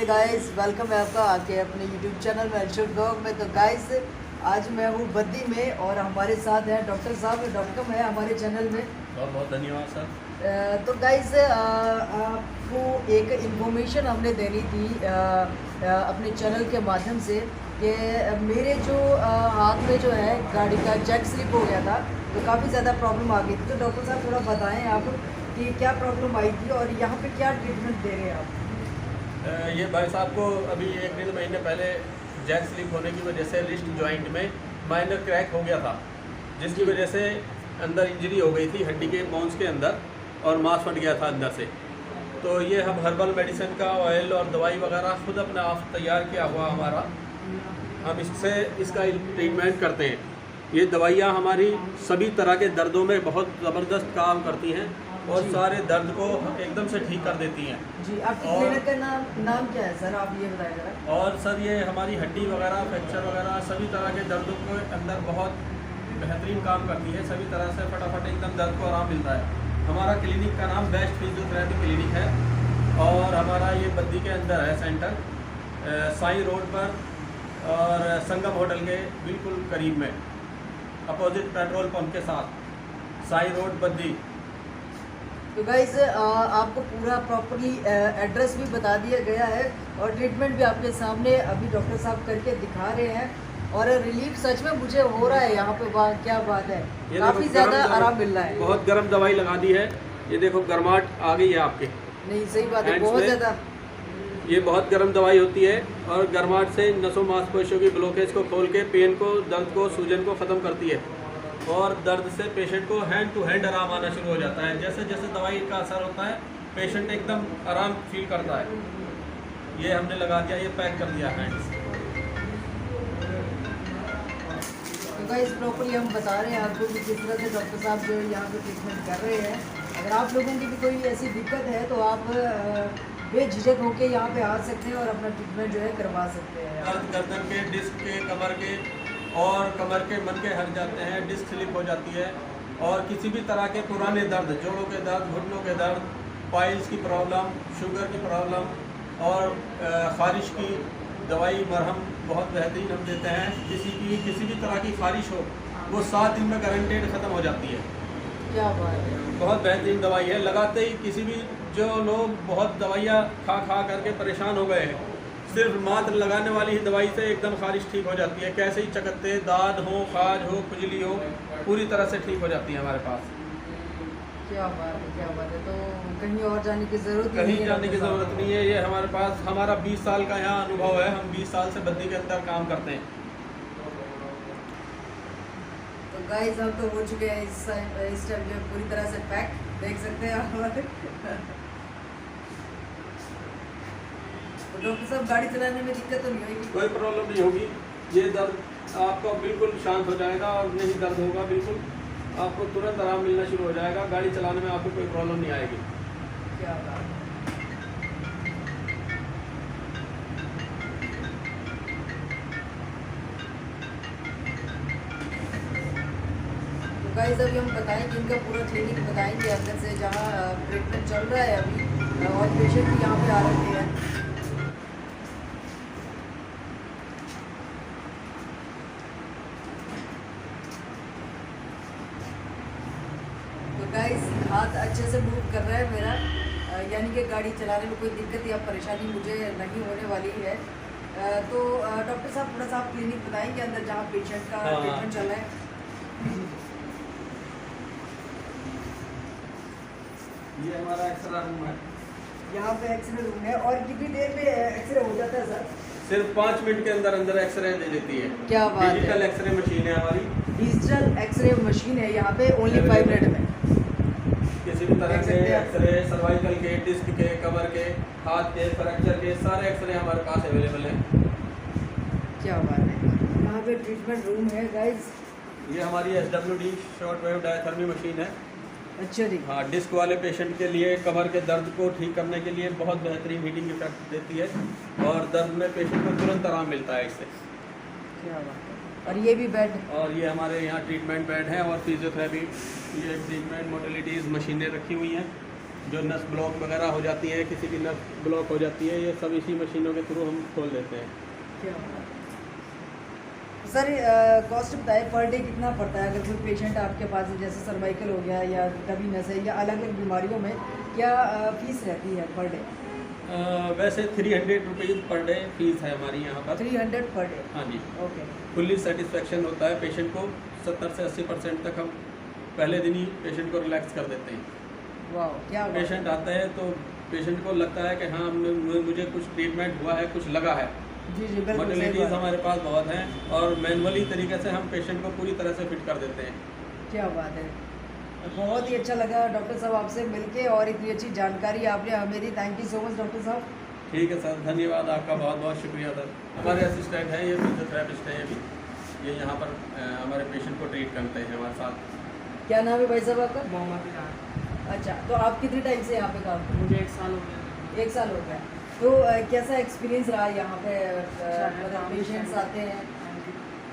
Guys, welcome है आपका आके अपने यूट्यूब चैनल में अर्शद ब्लॉग में। तो गाइस आज मैं हूँ बद्दी में और हमारे साथ हैं डॉक्टर साहब। डॉक्टर है हमारे चैनल में। बहुत बहुत धन्यवाद सर। तो गाइस आपको एक इन्फॉर्मेशन हमने देनी थी अपने चैनल के माध्यम से कि मेरे जो हाथ में जो है गाड़ी का जैक स्लिप हो गया था, तो काफ़ी ज़्यादा प्रॉब्लम आ गई थी। तो डॉक्टर साहब थोड़ा बताएं आप कि क्या प्रॉब्लम आई थी और यहाँ पे क्या ट्रीटमेंट दे रहे हैं आप। ये भाई साहब को अभी 1-1.5 महीने पहले जैक स्लिप होने की वजह से रिस्ट जॉइंट में माइनर क्रैक हो गया था, जिसकी वजह से अंदर इंजरी हो गई थी हड्डी के बोन्स के अंदर और मांस फट गया था अंदर से। तो ये हम हर्बल मेडिसिन का ऑयल और दवाई वगैरह खुद अपने आप तैयार किया हुआ हमारा, हम इससे इसका ट्रीटमेंट करते हैं। ये दवाइयाँ हमारी सभी तरह के दर्दों में बहुत ज़बरदस्त काम करती हैं और सारे दर्द को एकदम से ठीक कर देती हैं। जी, आपकी क्लिनिक का नाम क्या है सर, आप ये बताइए जरा। और सर ये हमारी हड्डी वगैरह, फ्रैक्चर वगैरह सभी तरह के दर्दों के अंदर बहुत बेहतरीन काम करती है। सभी तरह से फटाफट एकदम दर्द को आराम मिलता है। हमारा क्लिनिक का नाम बेस्ट फिजियोथेरेपी क्लिनिक है और हमारा ये बद्दी के अंदर है सेंटर, साई रोड पर और संगम होटल के बिल्कुल करीब में, अपोजिट पेट्रोल पंप के साथ, साई रोड बद्दी। तो गाइस आपको पूरा प्रॉपर्ली एड्रेस भी बता दिया गया है और ट्रीटमेंट भी आपके सामने अभी डॉक्टर साहब करके दिखा रहे हैं और रिलीफ सच में मुझे हो रहा है यहाँ पे। क्या बात है, काफ़ी ज़्यादा आराम मिल रहा है। बहुत गर्म दवाई लगा दी है, ये देखो गर्माहट आ गई है आपके। नहीं सही बात है, बहुत ज़्यादा। ये बहुत गर्म दवाई होती है और गर्माहट से नसों मांसपेशियों की ब्लॉकेज को खोल के पेन को, दर्द को, सूजन को ख़त्म करती है और दर्द से पेशेंट को हैंड टू हैंड आराम आना शुरू हो जाता है। जैसे जैसे दवाई का असर होता है पेशेंट एकदम आराम फील करता है। ये हमने लगा दिया, ये पैक कर दिया हैंड से। तो गाइस प्रॉपर्ली हम बता रहे हैं आपको कि किस तरह से डॉक्टर साहब जो यहाँ पे ट्रीटमेंट कर रहे हैं। अगर आप लोगों की भी कोई ऐसी दिक्कत है तो आप बेझिझक होकर यहाँ पे आ सकते हैं और अपना ट्रीटमेंट जो है करवा सकते हैं। दर्द गर्दन के, डिस्क के, कमर के और कमर के मन के हट जाते हैं, डिस्क स्लिप हो जाती है और किसी भी तरह के पुराने दर्द, जोड़ों के दर्द, घुटनों के दर्द, पाइल्स की प्रॉब्लम, शुगर की प्रॉब्लम और ख़ारिश की दवाई मरहम बहुत बेहतरीन हम देते हैं। किसी भी तरह की ख़ारिश हो वो 7 दिन में गारंटेड ख़त्म हो जाती है। क्या बात है, बहुत बेहतरीन दवाई है। लगाते ही किसी भी, जो लोग बहुत दवाइयाँ खा करके परेशान हो गए हैं, सिर्फ मात्र लगाने वाली ही दवाई से एकदम ख़ारिश ठीक हो जाती है। कैसे ही चकत्ते, दाद हो, खाज हो, खुजली हो, पूरी तरह से ठीक हो जाती है हमारे पास। क्या बात है, क्या बात है। तो कहीं और जाने की ज़रूरत नहीं है, कहीं जाने की ज़रूरत नहीं है। ये हमारे पास, हमारा 20 साल का यहाँ अनुभव है। हम 20 साल से बद्दी के अंदर काम करते हैं। तो गाइस हम तो हो चुके हैं इस टाइम जो पूरी तरह से पैक, देख सकते हैं आप। तो डॉक्टर साहब गाड़ी चलाने में दिक्कत तो नहीं होगी? कोई प्रॉब्लम नहीं होगी। ये दर्द आपका बिल्कुल शांत हो जाएगा और नहीं दर्द होगा, बिल्कुल आपको तुरंत आराम मिलना शुरू हो जाएगा। गाड़ी चलाने में आपको कोई प्रॉब्लम नहीं आएगी। क्या बात है। तो गाइस अभी हम बताएंगे, इनका पूरा क्लिनिक बताएंगे अंदर से, जहाँ ट्रीटमेंट चल रहा है अभी और पेशेंट भी यहाँ पे आ रहे हैं। गाइस हाथ अच्छे से मूव कर रहा है मेरा, यानी कि गाड़ी चलाने में कोई दिक्कत या परेशानी मुझे नहीं होने वाली है। तो डॉक्टर साहब थोड़ा सा आप क्लिनिक बताएंगे अंदर जहाँ पेशेंट का ट्रीटमेंट चल रहा है। ये हमारा एक्सरे रूम है। यहाँ पे एक्सरे रूम है और कितनी देर में एक्सरे हो जाता है सर? सिर्फ 5 मिनट के अंदर अंदर एक्सरे दे देती है। क्या बात है। डिजिटल एक्सरे मशीन है हमारी। डिजिटल एक्सरे मशीन है यहाँ पे, ओनली 5 मिनट में। किसी भी तरह के एक्सरे, सर्वाइकल के, डिस्क के, कमर के, हाथ के, फ्रैक्चर के, सारे एक्सरे हमारे पास अवेलेबल हैं। क्या बात है। यहाँ पे ट्रीटमेंट रूम है गाइस। ये हमारी SWD short wave diathermy machine है। अच्छा जी। हाँ, डिस्क वाले पेशेंट के लिए, कमर के दर्द को ठीक करने के लिए बहुत बेहतरीन हीटिंग इफेक्ट देती है और दर्द में पेशेंट को तुरंत आराम मिलता है इससे। क्या बात है। और ये भी बेड, और ये हमारे यहाँ ट्रीटमेंट बेड है और फिजियोथेरेपी, ये ट्रीटमेंट मोडलिटीज़ मशीनें रखी हुई हैं जो नस ब्लॉक वगैरह हो जाती है, किसी की नस ब्लॉक हो जाती है, ये सब इसी मशीनों के थ्रू हम खोल देते हैं। क्या सर कॉस्ट बताए पर डे कितना पड़ता है? अगर कोई पेशेंट आपके पास है, जैसे सर्वाइकल हो गया या कभी नस है या अलग अलग बीमारियों में, क्या फीस रहती है पर डे? वैसे 300 रुपीज़ पर डे फीस है हमारी यहाँ पर। 300 पर डे? हाँ जी। ओके। फुल्ली सेटिस्फेक्शन होता है पेशेंट को, 70 से 80% तक हम पहले दिन ही पेशेंट को रिलैक्स कर देते हैं। वाह, क्या बात है। पेशेंट आता है तो पेशेंट को लगता है कि हाँ मुझे कुछ ट्रीटमेंट हुआ है, कुछ लगा है। जी जी बिल्कुल सही मॉडलिटीज़ बात। हमारे पास बहुत हैं और मैनुअली तरीके से हम पेशेंट को पूरी तरह से फिट कर देते हैं। क्या बात है, बहुत ही अच्छा लगा डॉक्टर साहब आपसे मिलके और इतनी अच्छी जानकारी आपने हमें दी। Thank you so much doctor साहब। ठीक है सर, धन्यवाद आपका, बहुत बहुत शुक्रिया सर। हमारे असिस्टेंट हैं, ये फिजियोथेरेपिस्ट हैं, ये यहाँ पर हमारे पेशेंट को ट्रीट करते हैं हमारे साथ। क्या नाम है भाई साहब आपका? मोहम्मद इरफान। अच्छा, तो आप कितने टाइम से यहाँ पे काम कर मुझे 1 साल हो गया। रहे? 1 साल हो गया। तो कैसा एक्सपीरियंस रहा यहाँ पे? मतलब पेशेंट्स आते हैं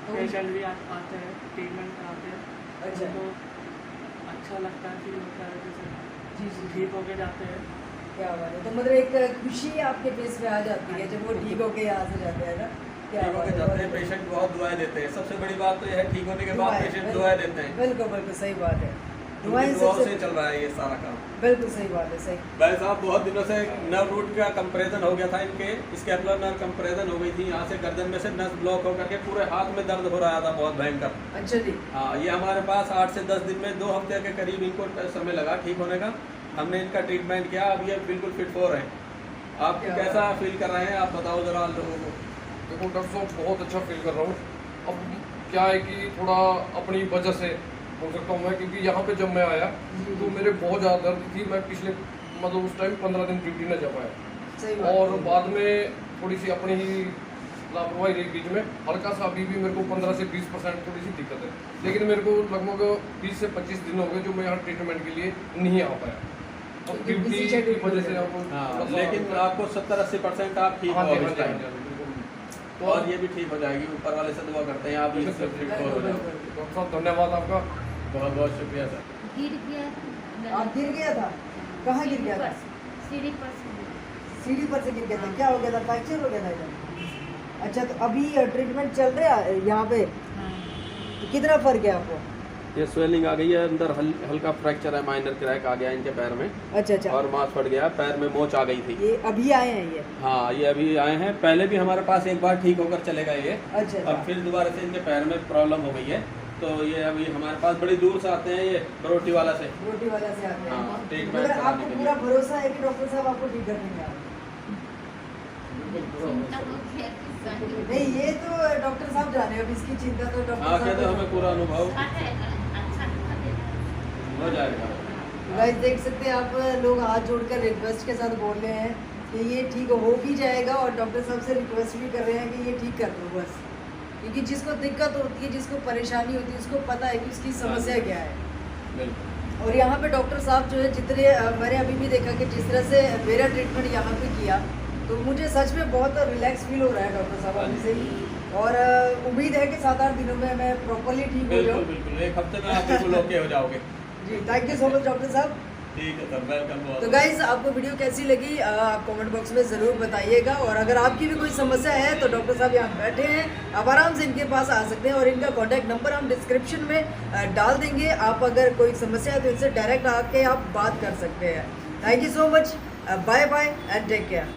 तो पेशेंट भी आते हैं, ट्रीटमेंट कराते हैं। अच्छा। तो अच्छा लगता है, फील होता है जैसे जी जी ठीक होके जाते हैं। क्या बात है, तो मतलब एक खुशी आपके फेस पे आ जाती है जब वो ठीक होके यहाँ से जाते हैं ना? क्या ठीक बात होकर है, जाते हैं, बहुत पेशेंट बहुत दुआएं देते हैं। सबसे बड़ी बात तो यह है, ठीक होने के बाद दुआएं, पेशेंट बिल्कुल। दुआएं देते हैं। बिल्कुल बिल्कुल सही बात है। दुआएं उनकी दुआओं सबसे से चल रहा है ये सारा काम। बिल्कुल सही बात है, सही। भाई साहब बहुत दिनों से नर्व रूट का कंप्रेशन हो गया था इनके, स्कैपुलर नर्व कंप्रेशन हो गई थी, यहाँ से गर्दन में से नस ब्लॉक होकर के पूरे हाथ में दर्द हो रहा था बहुत भयंकर। अच्छा जी। हाँ, ये हमारे पास 8 से 10 दिन में 2 हफ्ते के करीब इनको समय लगा ठीक होने का। हमने इनका ट्रीटमेंट किया, अब ये बिल्कुल फिट फॉर है। आप क्या कैसा फील कर रहे हैं, आप बताओ जरा लोगों को। देखो डॉक्टर साहब बहुत अच्छा फील कर रहा हूँ। अब क्या है कि थोड़ा अपनी वजह से बोल सकता हूँ मैं, क्योंकि यहाँ पे जब मैं आया तो मेरे बहुत ज़्यादा दर्द थी। मैं पिछले मतलब उस टाइम 15 दिन ड्यूटी न जा पाया, सही बात और है। बाद में थोड़ी सी अपनी ही लापरवाही रही बीच में, हल्का सा अभी भी मेरे को 15 से 20% थोड़ी सी दिक्कत है। लेकिन मेरे को लगभग 20 से 25 दिन हो गए जो मैं यहाँ ट्रीटमेंट के लिए नहीं आ पाया, और क्योंकि ड्यूटी busy schedule की वजह से आपको हाँ, थोड़ा सा- लेकिन आपको 70-80% आप ठीक हाँ हो जी, इस हाँ जी, टाइम। हाँ जी, बिल्कुल। तो और ये भी ठीक हो जाएगी, ऊपर वाले से दुआ करते हैं आप ये सब फिट फॉर हो जाओ। डॉक्टर साहब धन्यवाद आपका। बहुत बहुत शुक्रिया सर। गिर गया। आप गिर गया था? कहाँ गिर गया था? सीढ़ी पर से। सीढ़ी पर से गिर गया था। क्या हो गया था? फ्रैक्चर हो गया था इधर? अच्छा, तो अभी ट्रीटमेंट चल रहा है यहाँ पे? हाँ। तो कितना फर्क है आपको? ये स्वेलिंग आ गई है अंदर, हल्का फ्रैक्चर है, माइनर क्रैक आ गया इनके पैर में, अच्छा अच्छा। और मांस फट गया, पैर में मोच आ गई थी। ये अभी आए हैं ये? हाँ, ये अभी आए हैं, पहले भी हमारे पास एक बार ठीक होकर चले गए ये। अच्छा अब अच्छा। फिर दोबारा से इनके पैर में प्रॉब्लम हो गई है, तो ये अभी हमारे पास बड़ी दूर से आते हैं, ये रोटी वाला से। रोटी वाला से आते हैं। हाँ, ट्रीटमेंट मगर कराने आपको के पूरा लिए। भरोसा है कि डॉक्टर साहब आपको ठीक कर देंगे? आप चिंता हो गया किसान। नहीं, ये तो डॉक्टर साहब जाने, अब इसकी चिंता तो डॉक्टर हाँ, साहब कहते को- हमें पूरा अनुभव अच्छा है, अच्छा दिखा देना। हो जाएगा। गाइस देख सकते हैं आप, लोग हाथ जोड़कर रिक्वेस्ट के साथ बोल रहे हैं कि ये ठीक हो भी जाएगा, और डॉक्टर साहब से रिक्वेस्ट भी कर रहे हैं कि ये ठीक कर दो बस, क्योंकि जिसको दिक्कत होती है, जिसको परेशानी होती है, उसको पता है कि उसकी समस्या क्या है। बिल्कुल। और यहाँ पे डॉक्टर साहब जो है, जितने मैंने अभी भी देखा कि जिस तरह से मेरा ट्रीटमेंट यहाँ पे किया, तो मुझे सच में बहुत रिलैक्स फील हो रहा है डॉक्टर साहब अभी से ही, और उम्मीद है कि 7-8 दिनों में मैं प्रॉपरली ठीक हो बिल्कुल जाऊँ। बिल्कुल, एक हफ्ते में आप बिल्कुल ओके हो जाओगे। जी, thank you so much doctor साहब। ठीक है सर, वेलकम। तो गाइज आपको वीडियो कैसी लगी आप कमेंट बॉक्स में ज़रूर बताइएगा, और अगर आपकी भी कोई समस्या है तो डॉक्टर साहब यहाँ बैठे हैं, आप आराम से इनके पास आ सकते हैं, और इनका कॉन्टैक्ट नंबर हम डिस्क्रिप्शन में डाल देंगे। आप अगर कोई समस्या है तो इनसे डायरेक्ट आके आप बात कर सकते हैं। Thank you so much, bye bye and take care.